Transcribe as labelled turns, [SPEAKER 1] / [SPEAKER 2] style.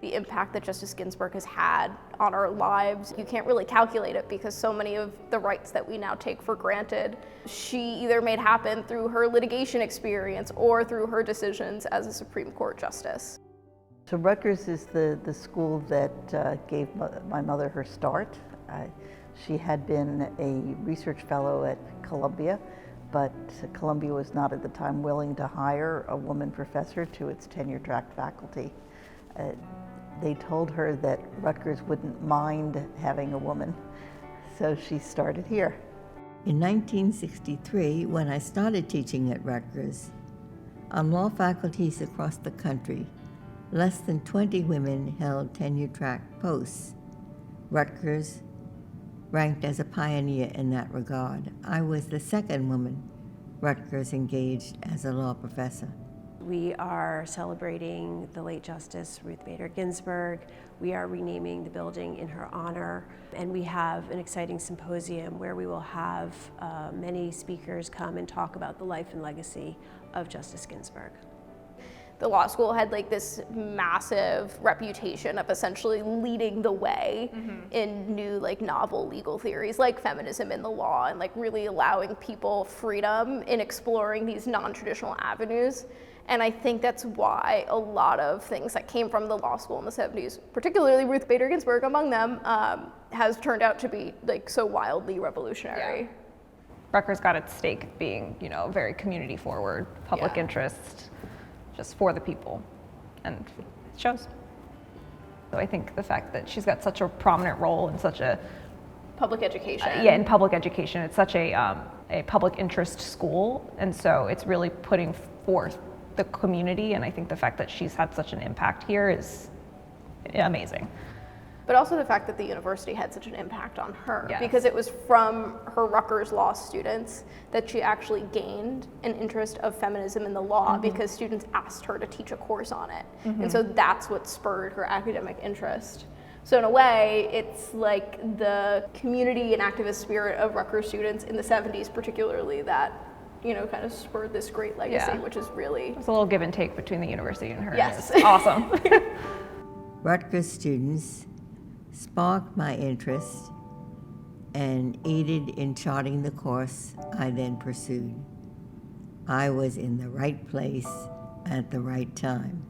[SPEAKER 1] The impact that Justice Ginsburg has had on our lives, you can't really calculate it because so many of the rights that we now take for granted, she either made happen through her litigation experience or through her decisions as a Supreme Court justice.
[SPEAKER 2] So Rutgers is the school that gave my mother her start. She had been a research fellow at Columbia, but Columbia was not at the time willing to hire a woman professor to its tenure-track faculty. They told her that Rutgers wouldn't mind having a woman, so she started here.
[SPEAKER 3] In 1963, when I started teaching at Rutgers, on law faculties across the country, less than 20 women held tenure-track posts. Rutgers ranked as a pioneer in that regard. I was the second woman Rutgers engaged as a law professor.
[SPEAKER 4] We are celebrating the late Justice Ruth Bader Ginsburg. We are renaming the building in her honor, and we have an exciting symposium where we will have many speakers come and talk about the life and legacy of Justice Ginsburg.
[SPEAKER 1] The law school had like this massive reputation of essentially leading the way in new like novel legal theories like feminism in the law, and like really allowing people freedom in exploring these non-traditional avenues. And I think that's why a lot of things that came from the law school in the 70s, particularly Ruth Bader Ginsburg among them, has turned out to be like so wildly revolutionary.
[SPEAKER 5] Yeah. Rutgers got its stake being, a very community forward, public interest, just for the people, and it shows. So I think the fact that she's got such a prominent role in such a
[SPEAKER 1] public education.
[SPEAKER 5] In public education, it's such a public interest school, and so it's really putting forth the community, and I think the fact that she's had such an impact here is amazing.
[SPEAKER 1] But also the fact that the university had such an impact on her,
[SPEAKER 5] Yes.
[SPEAKER 1] because it was from her Rutgers Law students that she actually gained an interest of feminism in the law, because students asked her to teach a course on it. And so that's what spurred her academic interest. So in a way, it's like the community and activist spirit of Rutgers students in the 70s particularly that kind of spurred this great legacy, which is really...
[SPEAKER 5] It's a little give and take between the university and her.
[SPEAKER 1] Yes.
[SPEAKER 5] It's awesome.
[SPEAKER 3] Rutgers students sparked my interest and aided in charting the course I then pursued. I was in the right place at the right time.